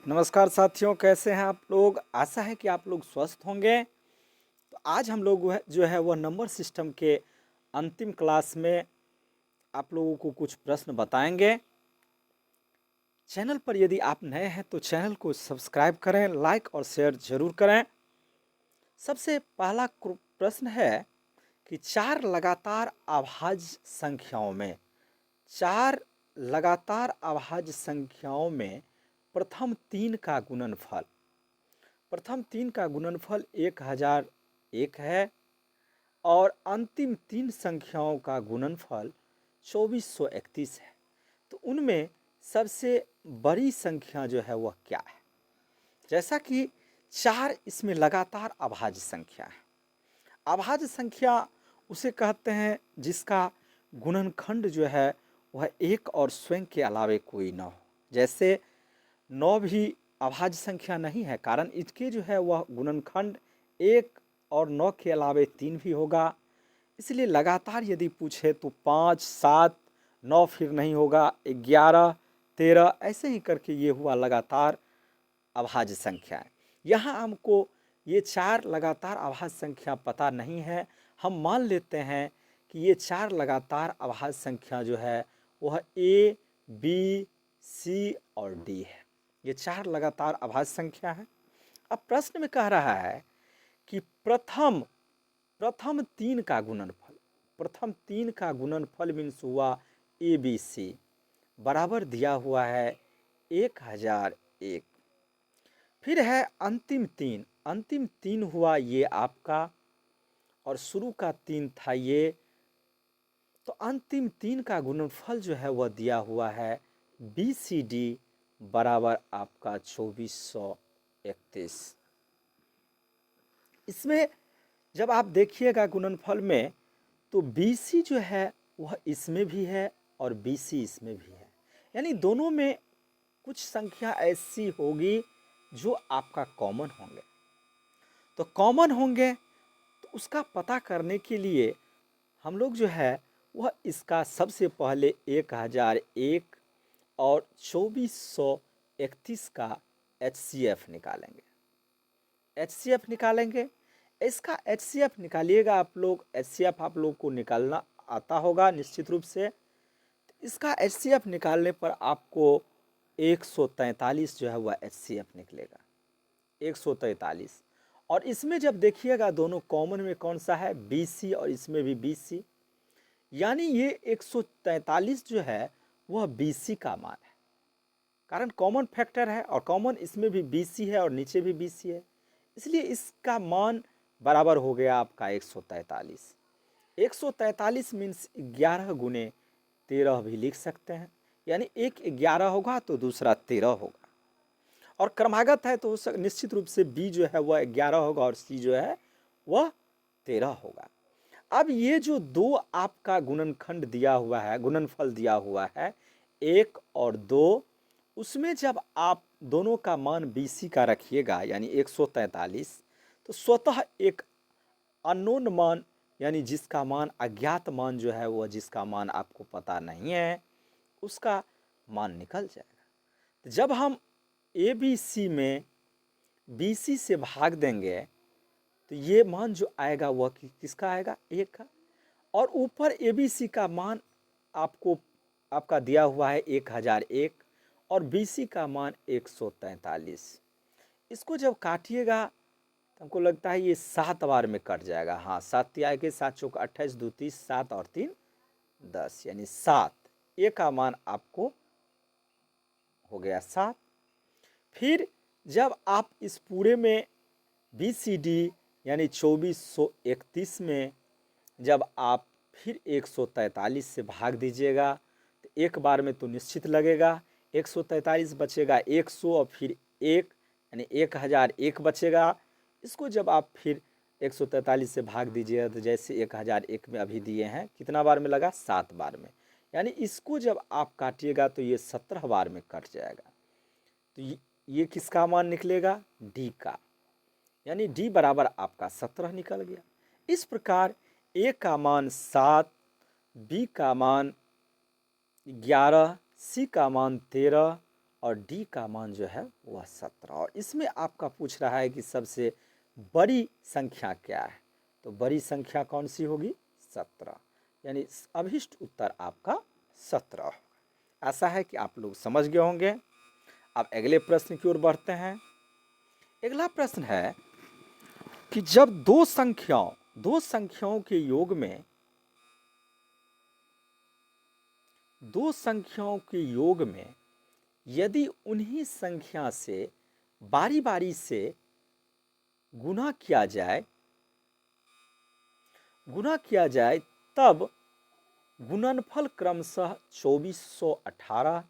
नमस्कार साथियों, कैसे हैं आप लोग। आशा है कि आप लोग स्वस्थ होंगे। तो आज हम लोग जो है वह नंबर सिस्टम के अंतिम क्लास में आप लोगों को कुछ प्रश्न बताएंगे। चैनल पर यदि आप नए हैं तो चैनल को सब्सक्राइब करें, लाइक और शेयर जरूर करें। सबसे पहला प्रश्न है कि चार लगातार अभाज्य संख्याओं में प्रथम तीन का गुणनफल 1001 है और अंतिम तीन संख्याओं का गुणनफल 2431 है। तो उनमें सबसे बड़ी संख्या जो है वह क्या है। जैसा कि चार इसमें लगातार अभाज्य संख्या है। अभाज्य संख्या उसे कहते हैं जिसका गुणनखंड जो है वह एक और स्वयं के अलावे कोई न हो। जैसे 9 भी अभाज्य संख्या नहीं है, कारण इसके जो है वह गुणनखंड एक और 9 के अलावे 3 भी होगा। इसलिए लगातार यदि पूछे तो 5, 7, 9 फिर नहीं होगा, 11, 13 ऐसे ही करके ये हुआ लगातार अभाज्य संख्या है। यहाँ हमको ये चार लगातार अभाज्य संख्या पता नहीं है। हम मान लेते हैं कि ये चार लगातार अभाज्य संख्या जो है वह ए, बी, सी और डी है। ये चार लगातार अभाज्य संख्या है। अब प्रश्न में कह रहा है कि प्रथम तीन का गुणनफल मीन्स हुआ ए बी सी बराबर दिया हुआ है 1001। फिर है अंतिम तीन हुआ ये आपका और शुरू का तीन था ये। तो अंतिम तीन का गुणनफल जो है वह दिया हुआ है बी सी डी बराबर आपका 2431। इसमें जब आप देखिएगा गुणनफल में तो बी सी जो है वह इसमें भी है और बी सी इसमें भी है, यानी दोनों में कुछ संख्या ऐसी होगी जो आपका कॉमन होंगे। तो कॉमन होंगे तो उसका पता करने के लिए हम लोग जो है वह इसका सबसे पहले 1001 और 2431 का HCF निकालेंगे। HCF निकालेंगे, इसका HCF निकालिएगा आप लोग। HCF आप लोग को निकालना आता होगा निश्चित रूप से। इसका HCF निकालने पर आपको 143 जो है वह HCF निकलेगा, 143। और इसमें जब देखिएगा दोनों कॉमन में कौन सा है, BC और इसमें भी BC, यानी ये 143 जो है वह BC का मान है, कारण कॉमन फैक्टर है और कॉमन इसमें भी BC है और नीचे भी BC है। इसलिए इसका मान बराबर हो गया आपका 143। 143 मीन्स 11 गुने 13 भी लिख सकते हैं, यानी एक 11 होगा तो दूसरा 13 होगा। और क्रमागत है तो निश्चित रूप से बी जो है वह 11 होगा और सी जो है वह 13 होगा। अब ये जो दो आपका गुणनखंड दिया हुआ है, गुणनफल दिया हुआ है 1 और 2, उसमें जब आप दोनों का मान BC का रखिएगा यानी 143, तो स्वतः एक अननोन मान यानी जिसका मान अज्ञात मान जो है वह जिसका मान आपको पता नहीं है उसका मान निकल जाएगा। तो जब हम ABC में BC से भाग देंगे तो ये मान जो आएगा वह किसका आएगा, 1 का। और ऊपर ABC का मान आपका दिया हुआ है 1001 और BC का मान 143। इसको जब काटिएगा तो हमको लगता है ये 7 बार में कट जाएगा। हाँ, 7 तिहाई के 7 चौक 28, 2 30, 7 और 3 10, यानी 7। ए का मान आपको हो गया 7। फिर जब आप इस पूरे में BCD यानी 2431 में जब आप फिर 143 से भाग दीजिएगा तो एक बार में तो निश्चित लगेगा, 143 बचेगा 100 और फिर 1 यानी 1001 बचेगा। इसको जब आप फिर 143 से भाग दीजिएगा तो जैसे 1001 में अभी दिए हैं कितना बार में लगा, 7 बार में, यानी इसको जब आप काटिएगा तो ये 17 बार में कट जाएगा। तो ये किसका मान निकलेगा, डी का, यानी डी बराबर आपका 17 निकल गया। इस प्रकार ए का मान 7, बी का मान 11, सी का मान 13 और डी का मान जो है वह 17। और इसमें आपका पूछ रहा है कि सबसे बड़ी संख्या क्या है, तो बड़ी संख्या कौन सी होगी, 17, यानी अभिष्ट उत्तर आपका 17 होगा। ऐसा है कि आप लोग समझ गए होंगे। अब अगले प्रश्न की ओर बढ़ते हैं। अगला प्रश्न है कि जब दो संख्याओं के योग में यदि उन्हीं संख्या से बारी बारी से गुना किया जाए तब गुणनफल क्रमशः 2418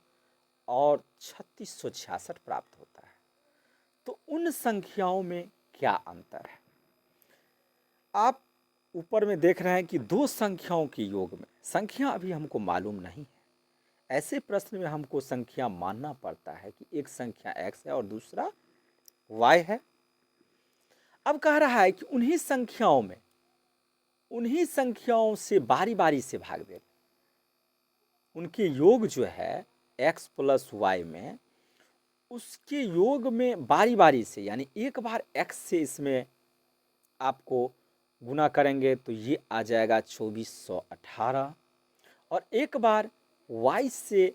और 3666 प्राप्त होता है, तो उन संख्याओं में क्या अंतर है। आप ऊपर में देख रहे हैं कि दो संख्याओं के योग में, संख्या अभी हमको मालूम नहीं है, ऐसे प्रश्न में हमको संख्या मानना पड़ता है कि एक संख्या x है और दूसरा y है। अब कह रहा है कि उन्हीं संख्याओं से बारी बारी से भाग दे, उनके योग जो है x प्लस y में, उसके योग में बारी बारी से, यानी एक बार x से इसमें आपको गुना करेंगे तो ये आ जाएगा 2418, और एक बार y से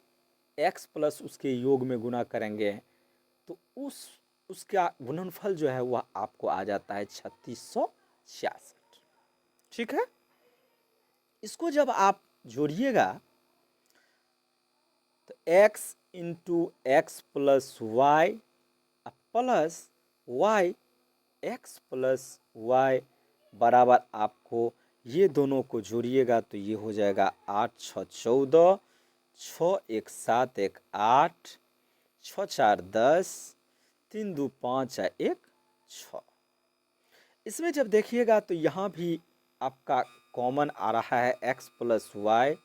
x प्लस उसके योग में गुना करेंगे तो उसका गुणनफल जो है वह आपको आ जाता है 3666। ठीक है, इसको जब आप जोड़िएगा तो x into x plus y plus y x plus y बराबर, आपको ये दोनों को जोड़िएगा तो ये हो जाएगा 8 6 14, 6 1 7 1 8, 6 4 10, 3 2 5 1 6। इसमें जब देखिएगा तो यहाँ भी आपका कॉमन आ रहा है x प्लस वाई,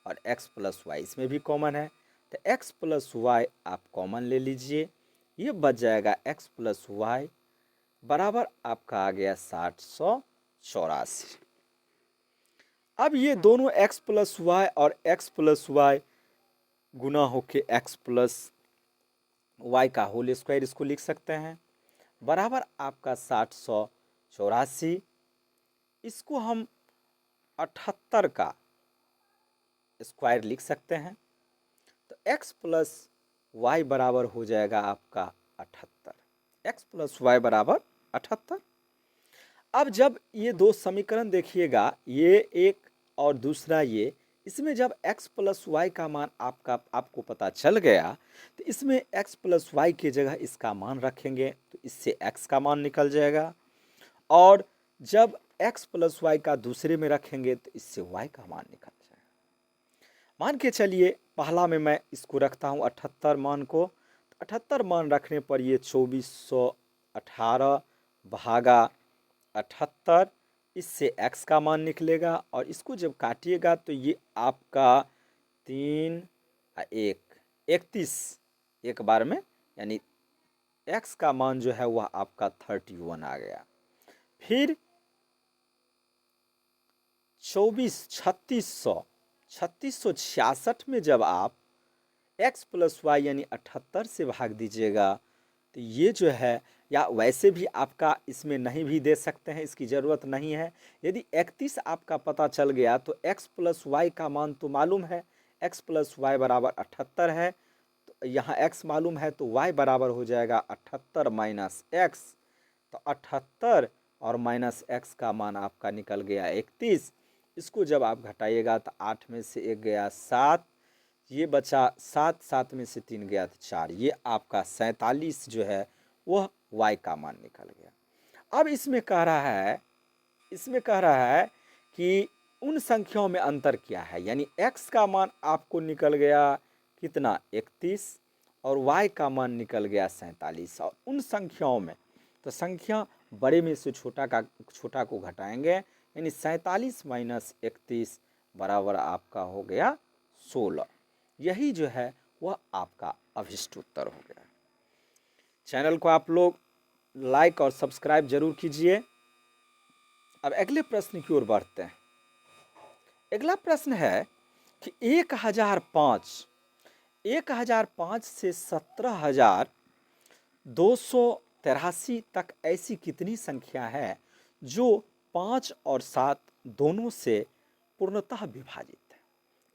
और x प्लस वाई इसमें भी कॉमन है, तो x प्लस वाई आप कॉमन ले लीजिए, ये बच जाएगा x प्लस वाई बराबर आपका आ गया 784। अब ये दोनों x प्लस वाई और x प्लस वाई गुना होके x प्लस वाई का होल स्क्वायर इसको लिख सकते हैं, बराबर आपका 784। इसको हम 78 का स्क्वायर लिख सकते हैं, तो x प्लस वाई बराबर हो जाएगा आपका 78, x प्लस वाई बराबर 78। अब जब ये दो समीकरण देखिएगा, ये एक और दूसरा ये, इसमें जब x प्लस वाई का मान आपको पता चल गया तो इसमें x प्लस वाई की जगह इसका मान रखेंगे तो इससे x का मान निकल जाएगा, और जब x प्लस वाई का दूसरे में रखेंगे तो इससे y का मान निकल जाएगा। मान के चलिए पहला में मैं इसको रखता हूँ 78 मान को, तो 78 मान रखने पर ये 2418 भागा 78, इससे x का मान निकलेगा, और इसको जब काटिएगा तो ये आपका 3 1 31 एक बार में, यानी x का मान जो है वह आपका 31 आ गया। फिर 3666 में जब आप x प्लस वाई यानी 78 से भाग दीजिएगा तो ये जो है, या वैसे भी आपका इसमें नहीं भी दे सकते हैं, इसकी ज़रूरत नहीं है। यदि 31 आपका पता चल गया तो x प्लस वाई का मान तो मालूम है, x प्लस वाई बराबर 78 है, तो यहाँ x मालूम है तो y बराबर हो जाएगा 78 माइनस x, तो 78 और माइनस x का मान आपका निकल गया 31। इसको जब आप घटाइएगा तो 8 में से 1 गया 7, ये बचा 7, 7 में से 3 गया तो 4, ये आपका 47 जो है वह y का मान निकल गया। अब इसमें कह रहा है कि उन संख्याओं में अंतर क्या है, यानी x का मान आपको निकल गया कितना 31 और y का मान निकल गया 47, और उन संख्याओं में तो संख्या बड़े में से छोटा को घटाएंगे, यानी 47 माइनस 31 बराबर आपका हो गया 16। यही जो है वह आपका अभिष्ट उत्तर हो गया। चैनल को आप लोग लाइक और सब्सक्राइब जरूर कीजिए। अब अगले प्रश्न की ओर बढ़ते हैं। अगला प्रश्न है कि 1005 1005 से 17,283 तक ऐसी कितनी संख्या है जो 5 और 7 दोनों से पूर्णतः विभाजित है।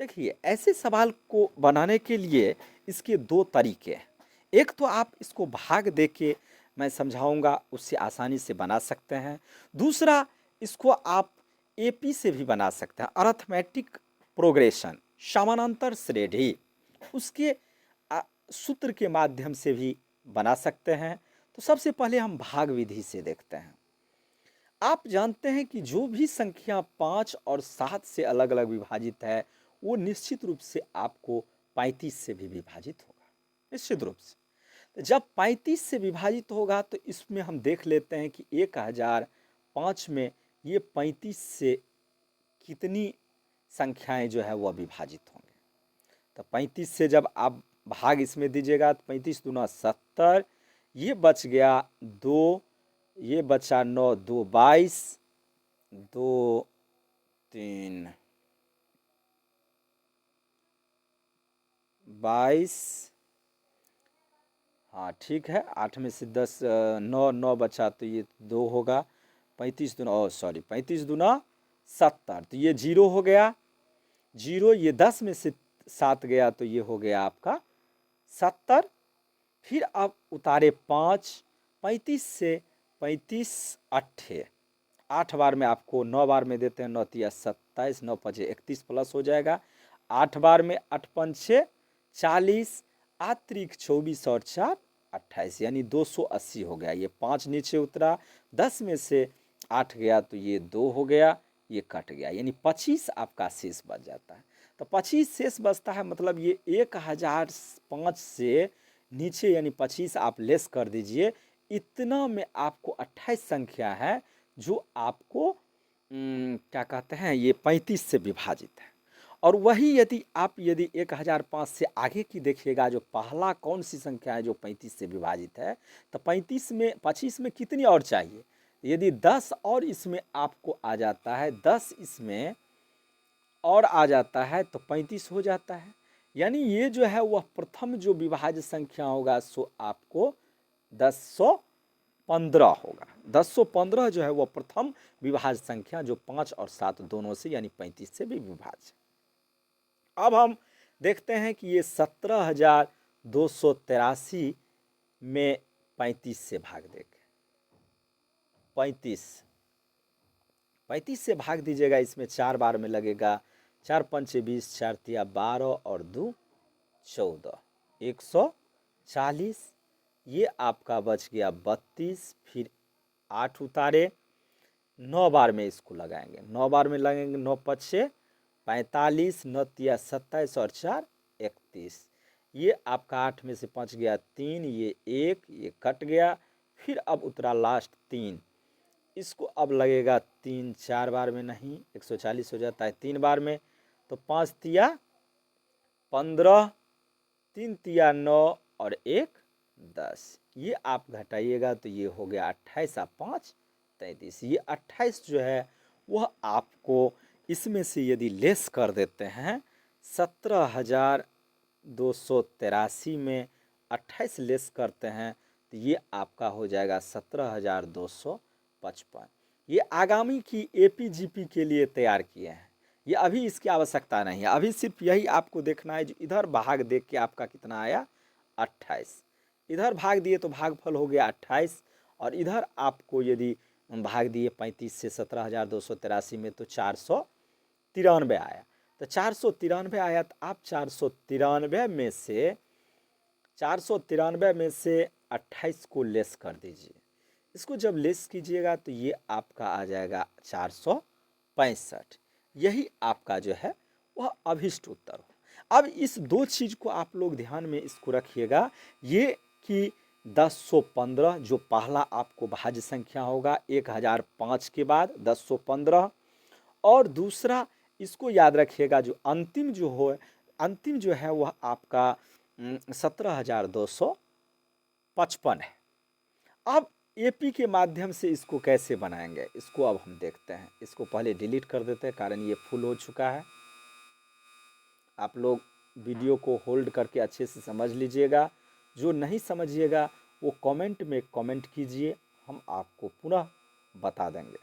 देखिए, ऐसे सवाल को बनाने के लिए इसके दो तरीके हैं। एक तो आप इसको भाग दे के मैं समझाऊंगा, उससे आसानी से बना सकते हैं। दूसरा, इसको आप एपी से भी बना सकते हैं, अर्थमेटिक प्रोग्रेशन, समानांतर श्रेणी, उसके सूत्र के माध्यम से भी बना सकते हैं। तो सबसे पहले हम भाग विधि से देखते हैं। आप जानते हैं कि जो भी संख्या 5 और 7 से अलग अलग विभाजित है वो निश्चित रूप से आपको 35 से भी विभाजित होगा, निश्चित रूप से। तो जब 35 से विभाजित होगा तो इसमें हम देख लेते हैं कि 1005 में ये 35 से कितनी संख्याएं जो है वह विभाजित होंगे। तो 35 से जब आप भाग इसमें दीजिएगा तो 35 दूना 70, ये बच गया 2, ये बचा 9, 2 22, 2 3 22, हाँ ठीक है। 8 में से 10 9 9 बचा तो ये 2 होगा। 35 दूना 35 दूना 70, तो ये 0 हो गया। 0, ये 10 में से 7 गया तो ये हो गया आपका 70। फिर आप उतारे 5, 35 से 35 8, 8 बार में आपको 9 बार में देते हैं, 9 तिया 27, 9 5 31 प्लस हो जाएगा। 8 बार में 8 5 40, 8 24 और 4 28, यानी 280 हो गया। ये 5 नीचे उतरा, 10 में से 8 गया तो ये 2 हो गया, ये कट गया, यानी 25 आपका शेष बच जाता है। तो 25 शेष बचता है, मतलब ये 1005 से नीचे यानी 25 आप लेस कर दीजिए। इतना में आपको 28 संख्या है जो आपको क्या कहते हैं, ये 35 से विभाजित है। और वही यदि आप 1005 से आगे की देखिएगा, जो पहला कौन सी संख्या है जो 35 से विभाजित है, तो 25 में कितनी और चाहिए। यदि 10 और इसमें आपको आ जाता है, 10 इसमें और आ जाता है तो 35 हो जाता है। यानी ये जो है वह प्रथम जो विभाज्य संख्या होगा सो आपको 1015 होगा। 1015 जो है वह प्रथम विभाज्य संख्या जो 5 और 7 दोनों से यानी 35 से भी विभाज्य। अब हम देखते हैं कि ये 17,283 में 35 से भाग देंगे। 35 से भाग दीजिएगा, इसमें 4 बार में लगेगा। 4 5 20, 4 तिया 12 और 2 14, 140। ये आपका बच गया 32। फिर 8 उतारे, 9 बार में इसको लगाएंगे। 9 बार में लगेंगे, 9 5 45, 9 तिया 27 और 4 31। ये आपका 8 में से 5 गया 3, ये 1, ये कट गया। फिर अब उतरा लास्ट 3, इसको अब लगेगा 3 4 बार में नहीं, 140 हो जाता है 3 बार में। तो 5 तिया 15, 3 तिया 9 और 1 10। ये आप घटाइएगा तो ये हो गया 28 और 5 33। ये 28 जो है वह आपको इसमें से यदि लेस कर देते हैं, 17,283 में 28 लेस करते हैं तो ये आपका हो जाएगा 17,255। ये आगामी की एपीजीपी के लिए तैयार किए हैं, ये अभी इसकी आवश्यकता नहीं है। अभी सिर्फ यही आपको देखना है, जो इधर भाग देख के आपका कितना आया 28, इधर भाग दिए तो भागफल हो गया 28, और इधर आपको यदि भाग दिए 35 से 17,283 में तो 493 आया। तो 493 आया, तो आप 493 में से 28 को लेस कर दीजिए। इसको जब लेस कीजिएगा तो ये आपका आ जाएगा 465। यही आपका जो है वह अभिष्ट उत्तर हो। अब इस दो चीज़ को आप लोग ध्यान में इसको रखिएगा, ये कि 1015 जो पहला आपको भाज्य संख्या होगा 1005 के बाद 1015, और दूसरा इसको याद रखिएगा जो अंतिम जो है वह आपका 17,255 है। अब एपी के माध्यम से इसको कैसे बनाएंगे, इसको अब हम देखते हैं। इसको पहले डिलीट कर देते हैं, कारण ये फुल हो चुका है। आप लोग वीडियो को होल्ड करके अच्छे से समझ लीजिएगा। जो नहीं समझिएगा वो कमेंट में कमेंट कीजिए, हम आपको पुनः बता देंगे।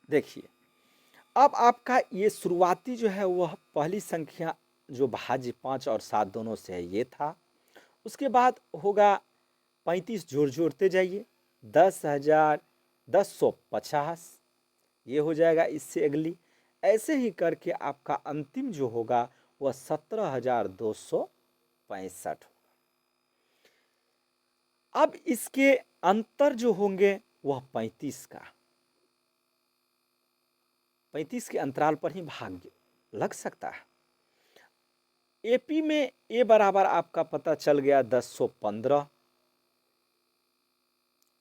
देखिए, अब आपका ये शुरुआती जो है वह पहली संख्या जो भाज्य 5 और 7 दोनों से है ये था। उसके बाद होगा 35 जोड़ते जाइए, 10,1050 ये हो जाएगा इससे अगली। ऐसे ही करके आपका अंतिम जो होगा वह 17,265 होगा। अब इसके अंतर जो होंगे वह 35 का, 35 के अंतराल पर ही भाग लग सकता है। एपी में ए बराबर आपका पता चल गया 1015,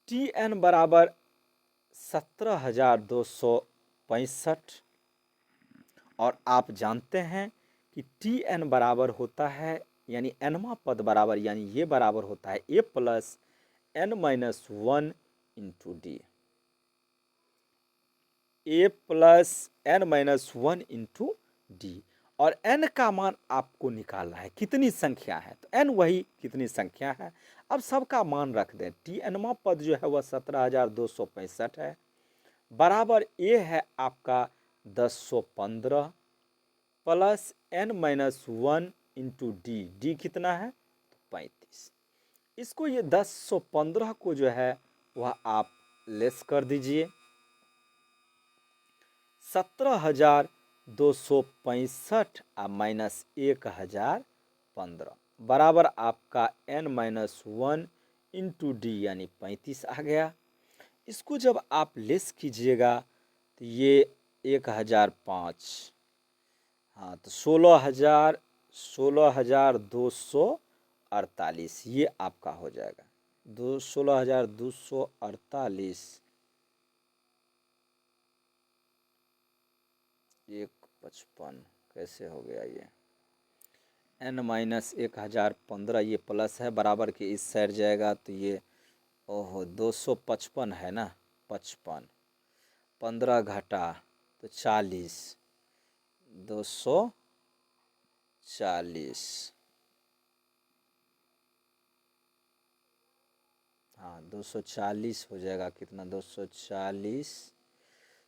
टी एन बराबर 17,265 और आप जानते हैं कि टी एन बराबर होता है यानी एनवा पद बराबर यानी ये बराबर होता है A plus N minus 1 into D, A plus N minus 1 into D. और n का मान आपको निकालना है, कितनी संख्या है तो n वही कितनी संख्या है। अब सबका मान रख दें, टी एनवा पद जो है वह 17,265 है, बराबर ए है आपका 1015 plus n minus 1 into D, D कितना है 35। इसको ये 1015 को जो है वह आप लेस कर दीजिए, 17,265 माइनस 1,015 बराबर आपका n माइनस 1 इंटू डी यानी 35 आ गया। इसको जब आप लेस कीजिएगा तो ये 1,005, हाँ तो 16,248 ये आपका हो जाएगा। 16,248 155 कैसे हो गया ये, n माइनस 1,015 ये प्लस है बराबर के इस साइड जाएगा तो ये ओहो 255 है ना, 55 15 घटा तो 40, 240, हाँ 240 हो जाएगा, कितना 240,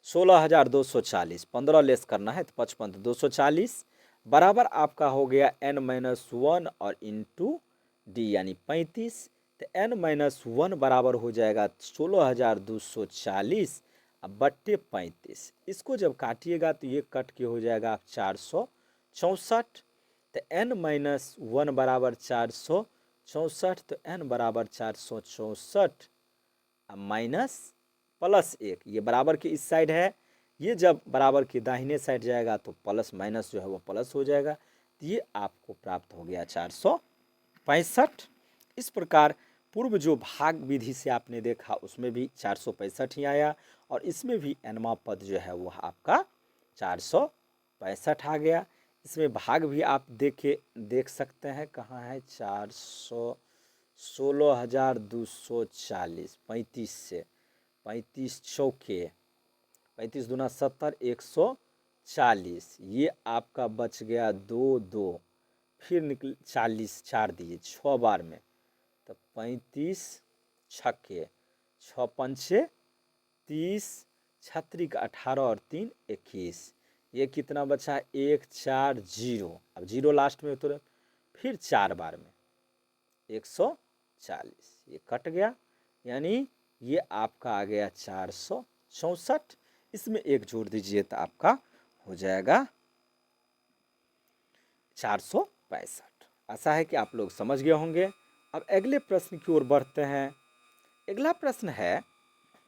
16,240, 15 लेस करना है तो 55 तो 240 बराबर आपका हो गया n माइनस 1 और इंटू डी यानी 35। तो n माइनस 1 बराबर हो जाएगा 16,240 अब बट्टे 35। इसको जब काटिएगा तो ये कट के हो जाएगा 464। तो n माइनस 1 बराबर 464, तो n बराबर 464 अब माइनस प्लस 1, ये बराबर के इस साइड है, ये जब बराबर के दाहिने साइड जाएगा तो प्लस माइनस जो है वो प्लस हो जाएगा। तो ये आपको प्राप्त हो गया 465। इस प्रकार पूर्व जो भाग विधि से आपने देखा उसमें भी 465 ही आया और इसमें भी nवा पद जो है वो आपका 465 आ गया। इसमें भाग भी आप देख सकते हैं कहाँ है, 16,240 35 से 35 चौके 35 दूना 70 140, ये आपका बच गया 2 2, फिर निकल 40 4 दिए 6 बार में तो 35 छक्के 6 पंचे 30 छत्रिक 18 और 3 21, ये कितना बचा 1 4 0, अब 0 लास्ट में तो फिर 4 बार में 140, ये कट गया यानी ये आपका आ गया 464। इसमें एक जोड़ दीजिए तो आपका हो जाएगा 465। आशा है कि आप लोग समझ गए होंगे। अब अगले प्रश्न की ओर बढ़ते हैं। अगला प्रश्न है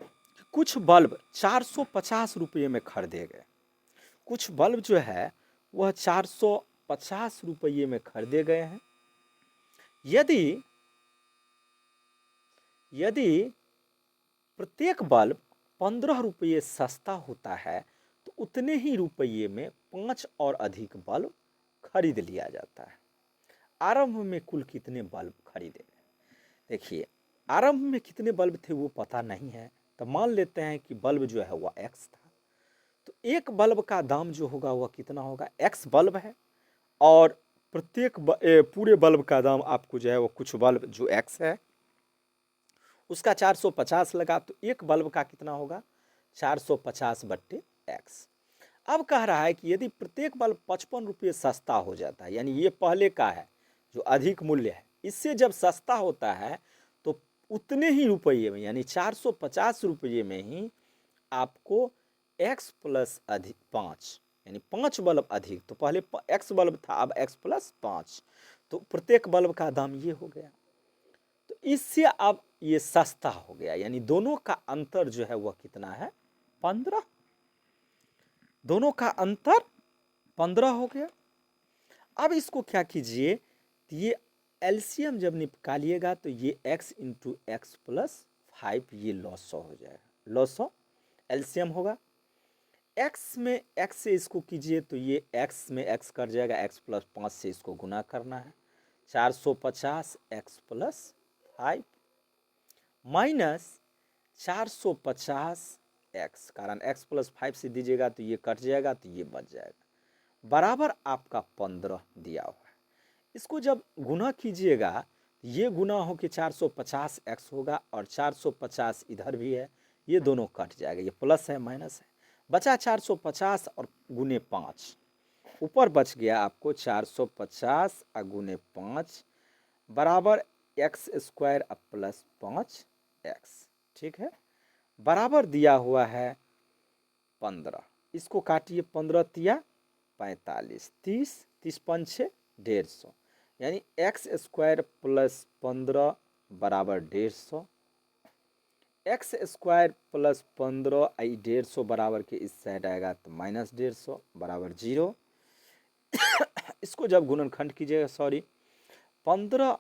कि कुछ बल्ब 450 रुपये में खरीदे गए, कुछ बल्ब जो है वह 450 रुपये में खरीदे गए हैं। यदि प्रत्येक बल्ब 15 रुपये सस्ता होता है तो उतने ही रुपये में 5 और अधिक बल्ब खरीद लिया जाता है। आरंभ में कुल कितने बल्ब खरीदे गए? देखिए, आरंभ में कितने बल्ब थे वो पता नहीं है, तो मान लेते हैं कि बल्ब जो है वह x था। तो एक बल्ब का दाम जो होगा वह कितना होगा, x बल्ब है और प्रत्येक पूरे बल्ब का दाम आपको जो है वो कुछ बल्ब जो x है उसका 450 लगा, तो एक बल्ब का कितना होगा 450 बट्टे x। अब कह रहा है कि यदि प्रत्येक बल्ब 55 रुपये सस्ता हो जाता है, यानी ये पहले का है जो अधिक मूल्य है, इससे जब सस्ता होता है तो उतने ही रुपये में यानी 450 रुपये में ही आपको x प्लस अधिक 5 यानी 5 बल्ब अधिक, तो पहले x बल्ब था अब x प्लस 5, तो प्रत्येक बल्ब का दाम ये हो गया। तो इससे अब ये सस्ता हो गया, यानी दोनों का अंतर जो है वह कितना है 15, दोनों का अंतर 15 हो गया। अब इसको क्या कीजिए, ये एलसीएम जब निकालिएगा तो ये x इंटू एक्स प्लस 5 ये लॉस हो जाएगा, लॉस एलसीएम होगा। x में x से इसको कीजिए तो ये x में x कर जाएगा, x प्लस 5 से इसको गुना करना है, 450 x प्लस 5 माइनस 450 x, कारण x प्लस 5 से दीजिएगा तो ये कट जाएगा तो ये बच जाएगा, बराबर आपका 15 दिया हुआ है। इसको जब गुना कीजिएगा ये गुना हो के 450 x होगा और 450 इधर भी है, ये दोनों कट जाएगा, ये प्लस है माइनस है, बचा 450 और गुने 5, ऊपर बच गया आपको 450 और गुने 5 बराबर एक्स स्क्वायर प्लस 5x, ठीक है, बराबर दिया हुआ है 15। इसको काटिए, 15 तिया 45, 30 30 पंचे 150, यानी एक्स स्क्वायर प्लस 15 बराबर 150, एक्स स्क्वायर प्लस 15 आई 150 बराबर के इस साइड आएगा तो माइनस 150 बराबर 0। इसको जब गुणनखंड कीजिएगा, सॉरी 15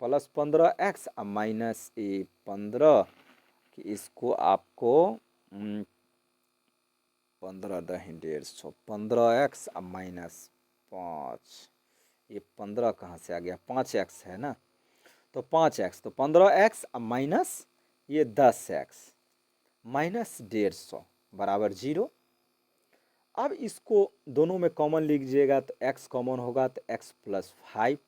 प्लस 15x माइनस 15 कि इसको आपको 15 दही 150, 15x माइनस 5, ये 15 कहाँ से आ गया, 5x है ना, तो 5x, तो 15x माइनस ये 10x माइनस 150 बराबर 0। अब इसको दोनों में कॉमन लीजिएगा तो x कॉमन होगा तो x प्लस 5,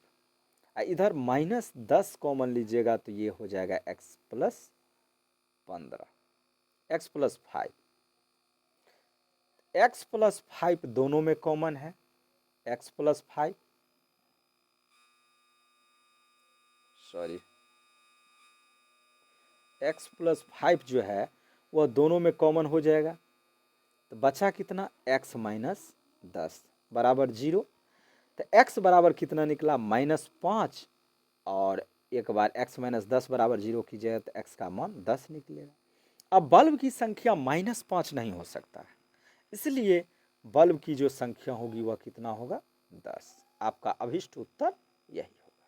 इधर माइनस 10 कॉमन लीजिएगा तो ये हो जाएगा x plus 15, x plus 5, x plus 5 दोनों में कॉमन है, x plus 5 sorry x plus 5 जो है वह दोनों में कॉमन हो जाएगा, तो बचा कितना x माइनस 10 बराबर 0, तो x बराबर कितना निकला -5, और एक बार x माइनस 10 बराबर 0 कीजिएगा तो x का मान 10 निकलेगा। अब बल्ब की संख्या -5 नहीं हो सकता है, इसलिए बल्ब की जो संख्या होगी वह कितना होगा 10, आपका अभिष्ट उत्तर यही होगा।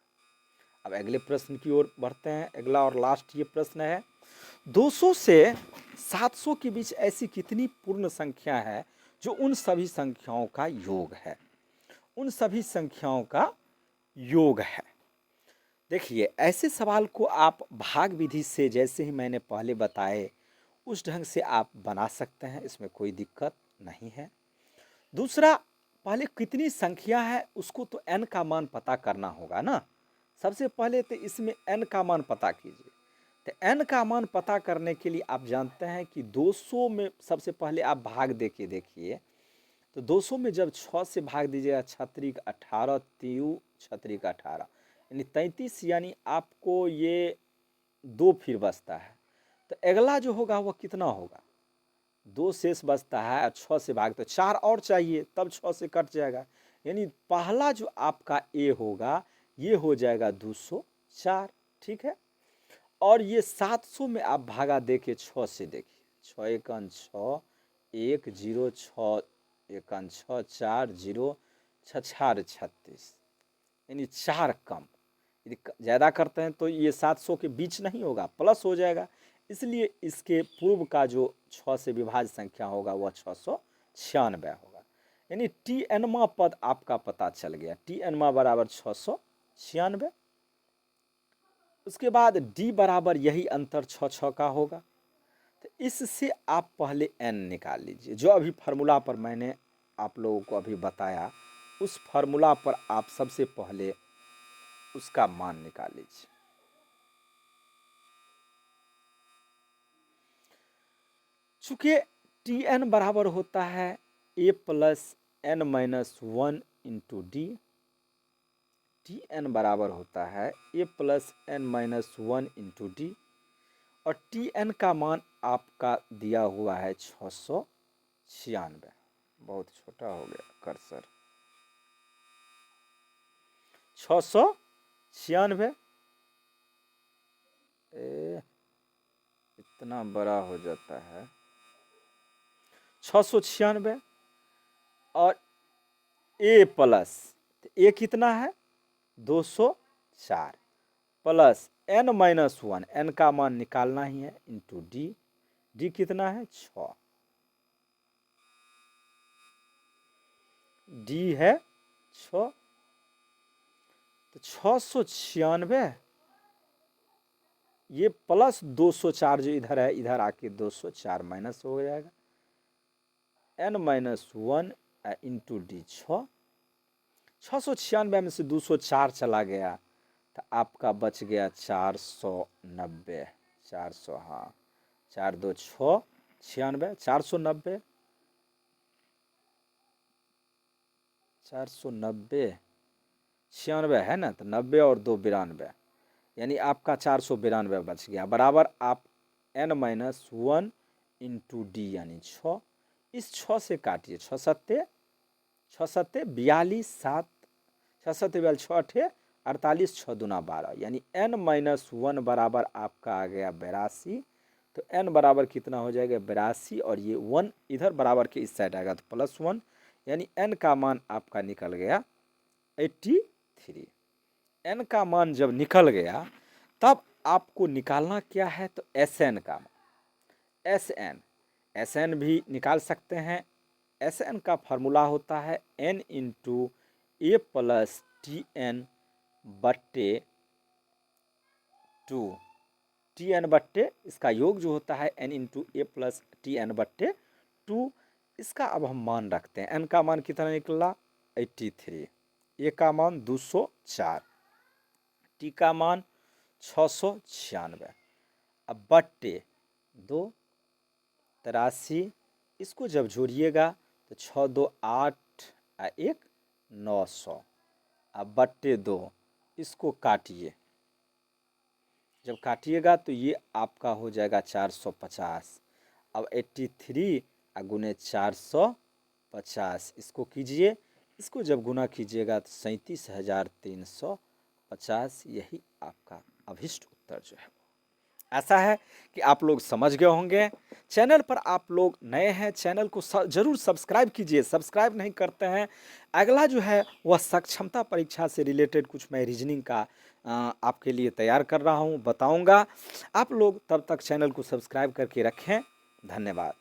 अब अगले प्रश्न की ओर बढ़ते हैं, अगला और लास्ट ये प्रश्न है, 200 से 700 के बीच ऐसी कितनी पूर्ण संख्या है जो उन सभी संख्याओं का योग है, उन सभी संख्याओं का योग है। देखिए ऐसे सवाल को आप भाग विधि से जैसे ही मैंने पहले बताए उस ढंग से आप बना सकते हैं, इसमें कोई दिक्कत नहीं है। दूसरा, पहले कितनी संख्या है उसको तो n का मान पता करना होगा ना, सबसे पहले तो इसमें n का मान पता कीजिए। तो n का मान पता करने के लिए आप जानते हैं कि 200 में सबसे पहले आप भाग दे के देखिए, तो 200 में जब 6 से भाग दीजिएगा 6 × 18 3 6 × 18 यानी 33, यानी आपको ये 2 फिर बचता है, तो अगला जो होगा वह कितना होगा, 2 शेष बचता है और 6 से भाग तो 4 और चाहिए तब 6 से कट जाएगा, यानी पहला जो आपका a होगा ये हो जाएगा 204, ठीक है। और ये 700 में आप भागा दे के 6 से देखिए, 6 × 6 1 0 6 1 6 4 0 6 4 36, यानी 4 कम, यदि ज़्यादा करते हैं तो ये 700 के बीच नहीं होगा, प्लस हो जाएगा, इसलिए इसके पूर्व का जो 6 से विभाज्य संख्या होगा वह 696 होगा, यानी टी एनवा पद आपका पता चल गया, टी एनवा बराबर 696। उसके बाद डी बराबर यही अंतर 6 6 का होगा, तो इससे आप पहले n निकाल लीजिए। जो अभी फार्मूला पर मैंने आप लोगों को अभी बताया, उस फार्मूला पर आप सबसे पहले उसका मान निकाल लीजिए। चूंकि टी एन बराबर होता है a plus N minus one into d, t n बराबर होता है a plus N minus one into D, और टी एन का मान आपका दिया हुआ है 696। बहुत छोटा हो गया कर्सर। 696 इतना बड़ा हो जाता है। 696 और a प्लस, a कितना है 204, plus n minus one, n का मान निकालना ही है, इंटू डी, डी कितना है 6, डी है 6, तो 696 ये प्लस 204 जो इधर है, इधर आके 204 माइनस हो जाएगा, n minus one into D 6, 696 में से 204 चला गया तो आपका बच गया 490, 400, हाँ 4 2 6 96, 490, 490 96 है ना, तो 90 और 2 92, यानी आपका 492 बच गया, बराबर आप n minus one into D यानी 6, इस 6 से काटिए, 6 सत्ते 42, 7 6 सत्ते 42, 6 अठे 48, 6 दूना 12, यानी n माइनस वन बराबर आपका आ गया 82। तो n बराबर कितना हो जाएगा 82, और ये 1 इधर बराबर के इस साइड आएगा तो प्लस 1, यानी n का मान आपका निकल गया 83। n का मान जब निकल गया तब आपको निकालना क्या है, तो Sn का मान, Sn भी निकाल सकते हैं। Sn का फार्मूला होता है n इंटू ए प्लस टी एन बट्टे 2, टी एन बट्टे इसका योग जो होता है n इंटू ए प्लस टी एन बट्टे 2, इसका अब हम मान रखते हैं। n का मान कितना निकला 83, ए का मान 204, टी का मान 696, अब बट्टे 2 83, इसको जब जोड़िएगा तो 6 2 8 1 900, अब बट्टे 2, इसको काटिए, जब काटिएगा तो ये आपका हो जाएगा 450। अब 83 गुने 450, इसको कीजिए, इसको जब गुना कीजिएगा तो 37,350, यही आपका अभिष्ट उत्तर जो है। ऐसा है कि आप लोग समझ गए होंगे। चैनल पर आप लोग नए हैं, चैनल को जरूर सब्सक्राइब कीजिए, सब्सक्राइब नहीं करते हैं। अगला जो है वह सक्षमता परीक्षा से रिलेटेड कुछ मैं रीजनिंग का आपके लिए तैयार कर रहा हूं, बताऊंगा। आप लोग तब तक चैनल को सब्सक्राइब करके रखें। धन्यवाद।